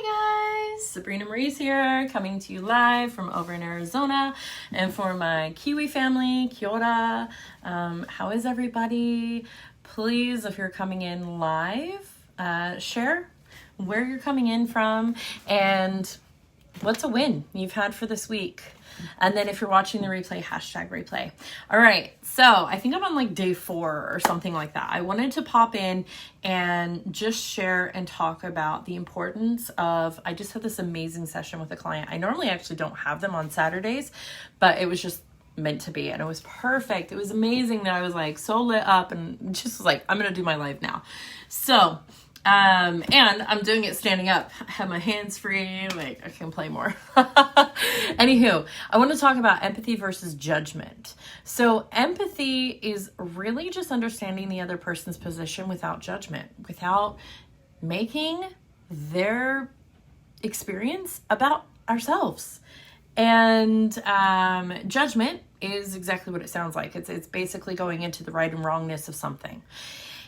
Hi guys, Sabrina Marie's here, coming to you live from over in Arizona. And for my Kiwi family, kia ora. How is everybody? Please, if you're coming in live, share where you're coming in from and what's a win you've had for this week. And then if you're watching the replay, hashtag replay. All right, so I think I'm on like day 4 or something like that. I wanted to pop in and just share and talk about the importance of, I just had this amazing session with a client. I normally actually don't have them on Saturdays, but it was just meant to be and it was perfect. It was amazing that I was like so lit up and just was like, I'm gonna do my live now. So and I'm doing it standing up. I have my hands free, like I can play more. Anywho, I want to talk about empathy versus judgment. So empathy is really just understanding the other person's position without judgment, without making their experience about ourselves. And judgment is exactly what it sounds like. It's basically going into the right and wrongness of something.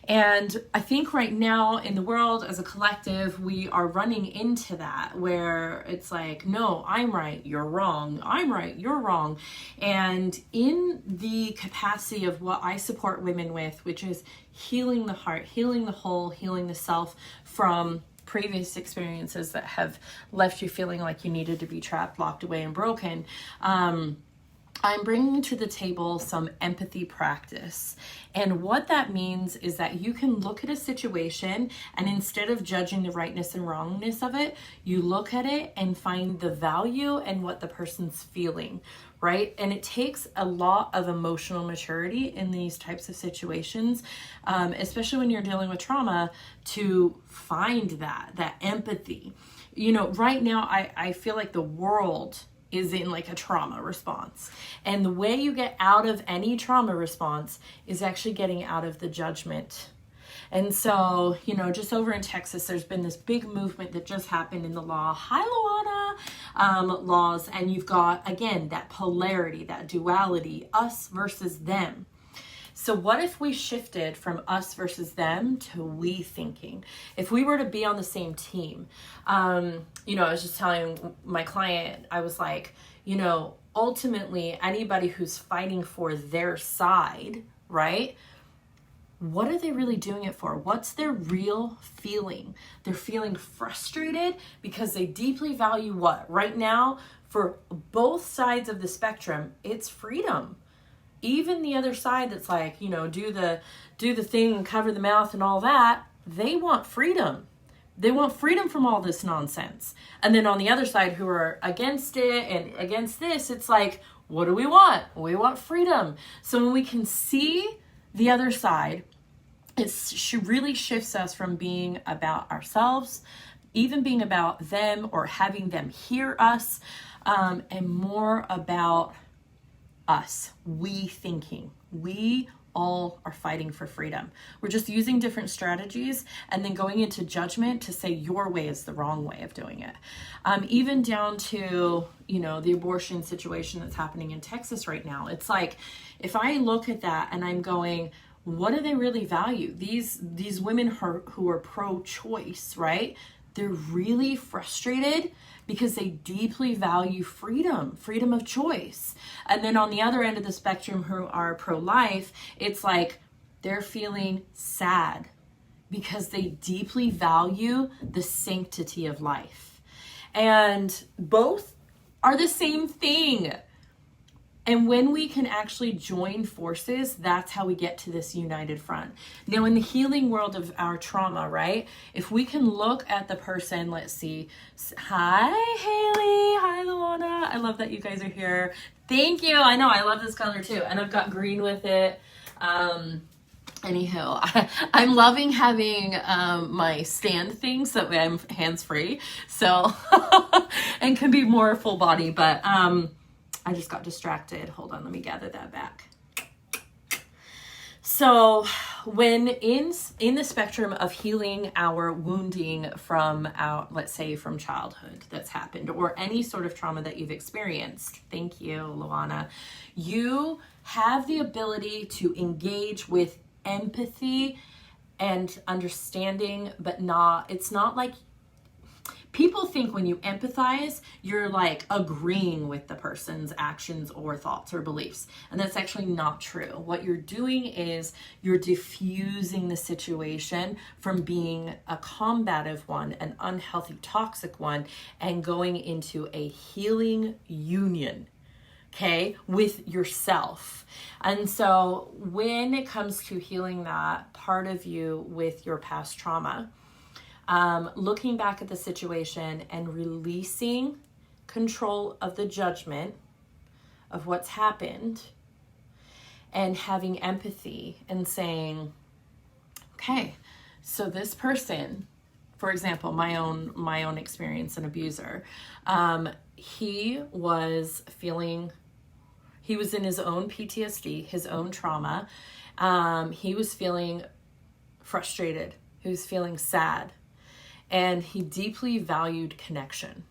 And I think right now in the world as a collective, we are running into that where it's like, no, I'm right, you're wrong. I'm right, you're wrong. And in the capacity of what I support women with, which is healing the heart, healing the whole, healing the self from previous experiences that have left you feeling like you needed to be trapped, locked away, and broken, I'm bringing to the table some empathy practice. And what that means is that you can look at a situation and instead of judging the rightness and wrongness of it, you look at it and find the value and what the person's feeling, right? And it takes a lot of emotional maturity in these types of situations, especially when you're dealing with trauma, to find that empathy. You know, right now, I feel like the world is in like a trauma response. And the way you get out of any trauma response is actually getting out of the judgment. And so, you know, just over in Texas, there's been this big movement that just happened in the law, hi Luana, laws. And you've got, again, that polarity, that duality, us versus them. So what if we shifted from us versus them to we thinking? If we were to be on the same team, you know, I was just telling my client, I was like, you know, ultimately anybody who's fighting for their side, right? What are they really doing it for? What's their real feeling? They're feeling frustrated because they deeply value what? Right now, for both sides of the spectrum, it's freedom. Even the other side that's like, you know, do the thing and cover the mouth and all that, they want freedom. They want freedom from all this nonsense. And then on the other side who are against it and against this, it's like, what do we want? We want freedom. So when we can see the other side, it really shifts us from being about ourselves, even being about them or having them hear us, and more about us, we thinking. We all are fighting for freedom. We're just using different strategies and then going into judgment to say your way is the wrong way of doing it. Even down to, you know, the abortion situation that's happening in Texas right now. It's like, if I look at that and I'm going, what do they really value? These women who are pro-choice, right? They're really frustrated because they deeply value freedom of choice. And then on the other end of the spectrum who are pro-life, it's like they're feeling sad because they deeply value the sanctity of life. And both are the same thing. And when we can actually join forces, that's how we get to this united front. Now, in the healing world of our trauma, right? If we can look at the person, let's see. Hi, Haley. Hi, Luana. I love that you guys are here. Thank you. I know, I love this color too. And I've got green with it. Anyhow, I'm loving having my stand thing so that way I'm hands-free. So, and can be more full body, but I just got distracted. Hold on, let me gather that back. So when in the spectrum of healing our wounding from our, let's say from childhood that's happened or any sort of trauma that you've experienced, thank you, Luana, you have the ability to engage with empathy and understanding, but it's not like People think when you empathize, you're like agreeing with the person's actions or thoughts or beliefs. And that's actually not true. What you're doing is you're diffusing the situation from being a combative one, an unhealthy, toxic one, and going into a healing union, okay, with yourself. And so when it comes to healing that part of you with your past trauma, looking back at the situation and releasing control of the judgment of what's happened, and having empathy and saying, okay, so this person, for example, my own experience, an abuser, he was in his own PTSD, his own trauma. He was feeling frustrated. He was feeling sad. And he deeply valued connection.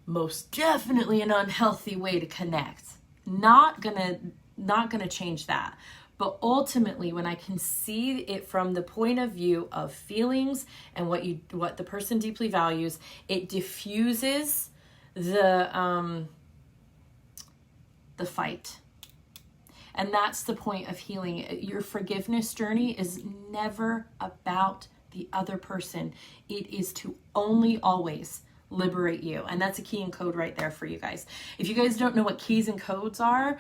Most definitely an unhealthy way to connect. Not gonna change that. But ultimately, when I can see it from the point of view of feelings and what the person deeply values, it diffuses the fight. And that's the point of healing. Your forgiveness journey is never about the other person. It is to only always liberate you. And that's a key and code right there for you guys. If you guys don't know what keys and codes are,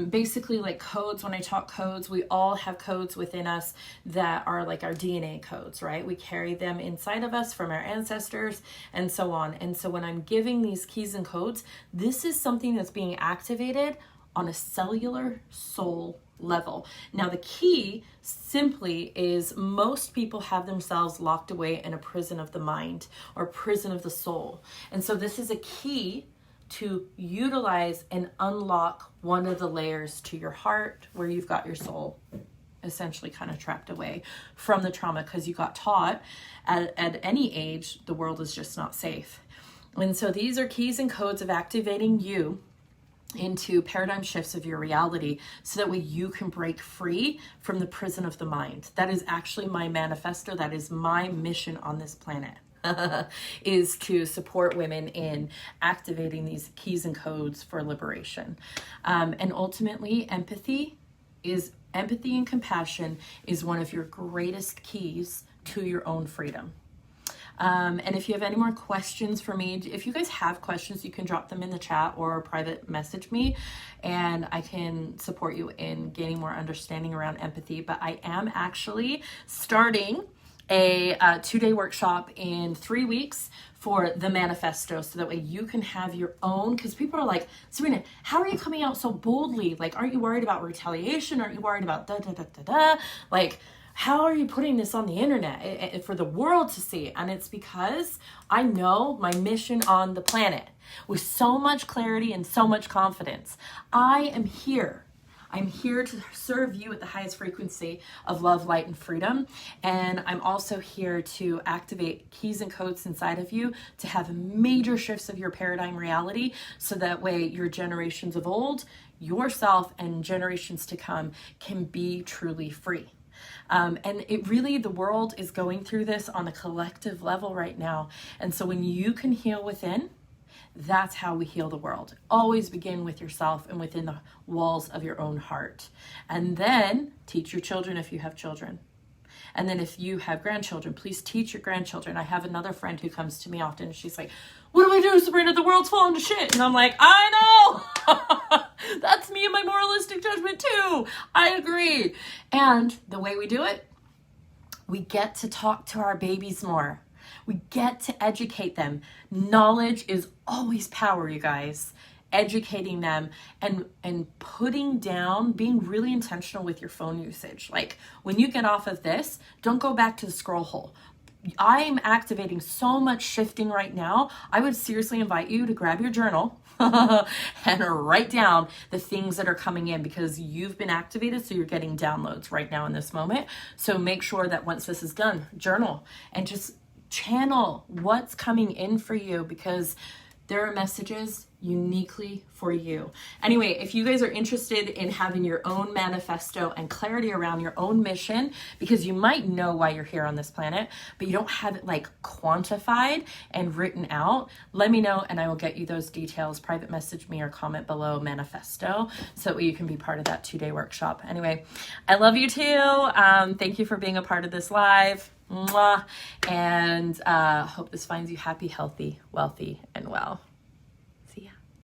basically like codes, when I talk codes, we all have codes within us that are like our DNA codes, right? We carry them inside of us from our ancestors and so on. And so when I'm giving these keys and codes, this is something that's being activated on a cellular soul level. Now, the key simply is most people have themselves locked away in a prison of the mind or prison of the soul. And so this is a key to utilize and unlock one of the layers to your heart where you've got your soul essentially kind of trapped away from the trauma, because you got taught at any age the world is just not safe. And so these are keys and codes of activating you into paradigm shifts of your reality, so that way you can break free from the prison of the mind. That is actually my manifesto. That is my mission on this planet, is to support women in activating these keys and codes for liberation. And ultimately, empathy and compassion is one of your greatest keys to your own freedom. And if you have any more questions for me, if you guys have questions, you can drop them in the chat or private message me, and I can support you in gaining more understanding around empathy. But I am actually starting a 2-day workshop in 3 weeks for the manifesto, so that way you can have your own, because people are like, Serena, how are you coming out so boldly? Like, aren't you worried about retaliation? Aren't you worried about like, how are you putting this on the internet for the world to see? And it's because I know my mission on the planet with so much clarity and so much confidence. I am here. I'm here to serve you at the highest frequency of love, light, and freedom. And I'm also here to activate keys and codes inside of you to have major shifts of your paradigm reality, so that way your generations of old, yourself, and generations to come can be truly free. And it really, the world is going through this on a collective level right now. And so when you can heal within, that's how we heal the world. Always begin with yourself and within the walls of your own heart. And then teach your children if you have children. And then if you have grandchildren, please teach your grandchildren. I have another friend who comes to me often. She's like, what do I do, Sabrina? The world's falling to shit. And I'm like, I know. That's me and my moralistic judgment too. I agree. And the way we do it, we get to talk to our babies more. We get to educate them. Knowledge is always power, you guys. Educating them and putting down, being really intentional with your phone usage. Like, when you get off of this, don't go back to the scroll hole. I'm activating so much shifting right now. I would seriously invite you to grab your journal and write down the things that are coming in, because you've been activated, so you're getting downloads right now in this moment. So make sure that once this is done, journal and just channel what's coming in for you, because There are messages uniquely for you. Anyway, if you guys are interested in having your own manifesto and clarity around your own mission, because you might know why you're here on this planet, but you don't have it like quantified and written out, let me know and I will get you those details. Private message me or comment below manifesto so that you can be part of that 2-day workshop. Anyway, I love you too. Thank you for being a part of this live. Mwah. And hope this finds you happy, healthy, wealthy, and well.